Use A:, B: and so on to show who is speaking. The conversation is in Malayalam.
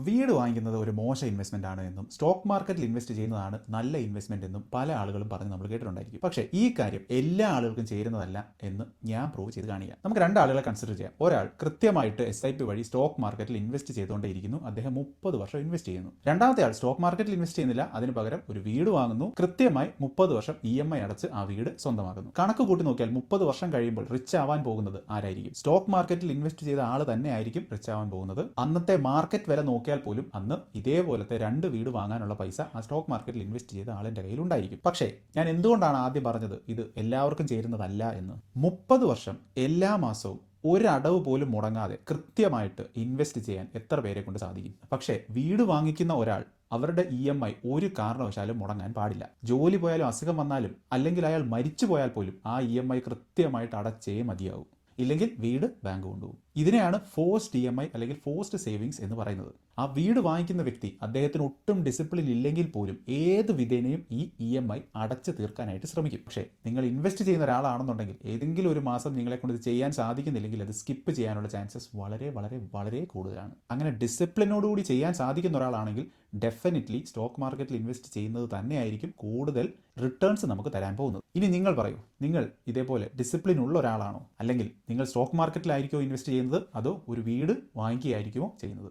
A: വീട് വാങ്ങിക്കുന്നത് ഒരു മോശം ഇൻവെസ്റ്റ്മെന്റ് ആണ് എന്നും സ്റ്റോക്ക് മാർക്കറ്റിൽ ഇൻവെസ്റ്റ് ചെയ്യുന്നതാണ് നല്ല ഇൻവെസ്റ്റ്മെന്റ് എന്നും പല ആളുകളും പറഞ്ഞ് നമ്മൾ കേട്ടിട്ടുണ്ടായിരിക്കും. പക്ഷേ ഈ കാര്യം എല്ലാ ആളുകൾക്കും ചേരുന്നതല്ല എന്ന് ഞാൻ പ്രൂവ് ചെയ്ത് കാണിക്കാം. നമുക്ക് രണ്ട് ആളുകളെ കൺസിഡർ ചെയ്യാം. ഒരാൾ കൃത്യമായിട്ട് SIP വഴി സ്റ്റോക്ക് മാർക്കറ്റിൽ ഇൻവെസ്റ്റ് ചെയ്തുകൊണ്ടേയിരിക്കുന്നു. അദ്ദേഹം 30 വർഷം ഇൻവെസ്റ്റ് ചെയ്യുന്നു. രണ്ടാമത്തെ ആൾ സ്റ്റോക്ക് മാർക്കറ്റിൽ ഇൻവെസ്റ്റ് ചെയ്യുന്നില്ല, അതിന് പകരം ഒരു വീട് വാങ്ങുന്നു, കൃത്യമായി 30 വർഷം EMI അടച്ച് ആ വീട് സ്വന്തമാക്കുന്നു. കണക്ക് കൂട്ടി നോക്കിയാൽ 30 വർഷം കഴിയുമ്പോൾ റിച്ച് ആവാൻ പോകുന്നത് ആരായിരിക്കും? സ്റ്റോക്ക് മാർക്കറ്റിൽ ഇൻവെസ്റ്റ് ചെയ്ത ആൾ തന്നെ ആയിരിക്കും റിച്ച് ആവാൻ പോകുന്നത്. അന്നത്തെ മാർക്കറ്റ് വില നോക്കിയാൽ പോലും അന്ന് ഇതേപോലത്തെ 2 വീട് വാങ്ങാനുള്ള പൈസ ആ സ്റ്റോക്ക് മാർക്കറ്റിൽ ഇൻവെസ്റ്റ് ചെയ്ത ആളിന്റെ കയ്യിൽ ഉണ്ടായിരിക്കും. പക്ഷേ ഞാൻ എന്തുകൊണ്ടാണ് ആദ്യം പറഞ്ഞത് ഇത് എല്ലാവർക്കും ചേരുന്നതല്ല എന്ന്? 30 വർഷം എല്ലാ മാസവും ഒരടവ് പോലും മുടങ്ങാതെ കൃത്യമായിട്ട് ഇൻവെസ്റ്റ് ചെയ്യാൻ എത്ര പേരെ കൊണ്ട് സാധിക്കും? പക്ഷേ വീട് വാങ്ങിക്കുന്ന ഒരാൾ അവരുടെ EMI ഒരു കാരണവശാലും മുടങ്ങാൻ പാടില്ല. ജോലി പോയാലും അസുഖം വന്നാലും അല്ലെങ്കിൽ അയാൾ മരിച്ചു പോയാൽ പോലും ആ EMI കൃത്യമായിട്ട് അടച്ചേ മതിയാവും. ഇല്ലെങ്കിൽ വീട് ബാങ്ക് കൊണ്ടുപോകും. ഇതിനെയാണ് ഫോഴ്സ്ഡ് EMI അല്ലെങ്കിൽ ഫോഴ്സ്ഡ് സേവിങ്സ് എന്ന് പറയുന്നത്. ആ വീട് വാങ്ങിക്കുന്ന വ്യക്തി അദ്ദേഹത്തിന് ഒട്ടും ഡിസിപ്ലിൻ ഇല്ലെങ്കിൽ പോലും ഏത് വിധേനയും ഈ EMI അടച്ചു തീർക്കാനായിട്ട് ശ്രമിക്കും. പക്ഷേ നിങ്ങൾ ഇൻവെസ്റ്റ് ചെയ്യുന്ന ഒരാളാണെന്നുണ്ടെങ്കിൽ ഏതെങ്കിലും ഒരു മാസം നിങ്ങളെ കൊണ്ട് ഇത് ചെയ്യാൻ സാധിക്കുന്നില്ലെങ്കിൽ അത് സ്കിപ്പ് ചെയ്യാനുള്ള ചാൻസസ് വളരെ വളരെ വളരെ കൂടുതലാണ്. അങ്ങനെ ഡിസിപ്ലിനോടുകൂടി ചെയ്യാൻ സാധിക്കുന്ന ഒരാളാണെങ്കിൽ ഡെഫിനറ്റ്ലി സ്റ്റോക്ക് മാർക്കറ്റിൽ ഇൻവെസ്റ്റ് ചെയ്യുന്നത് തന്നെയായിരിക്കും കൂടുതൽ റിട്ടേൺസ് നമുക്ക് തരാൻ പോകുന്നത്. ഇനി നിങ്ങൾ പറയൂ, നിങ്ങൾ ഇതേപോലെ ഡിസിപ്ലിൻ ഉള്ള ഒരാളാണോ? അല്ലെങ്കിൽ നിങ്ങൾ സ്റ്റോക്ക് മാർക്കറ്റിലായിരിക്കുമോ ഇൻവെസ്റ്റ് ചെയ്യുന്നത്, അതോ ഒരു വീട് വാങ്ങിക്കുകയായിരിക്കുമോ ചെയ്യുന്നത്?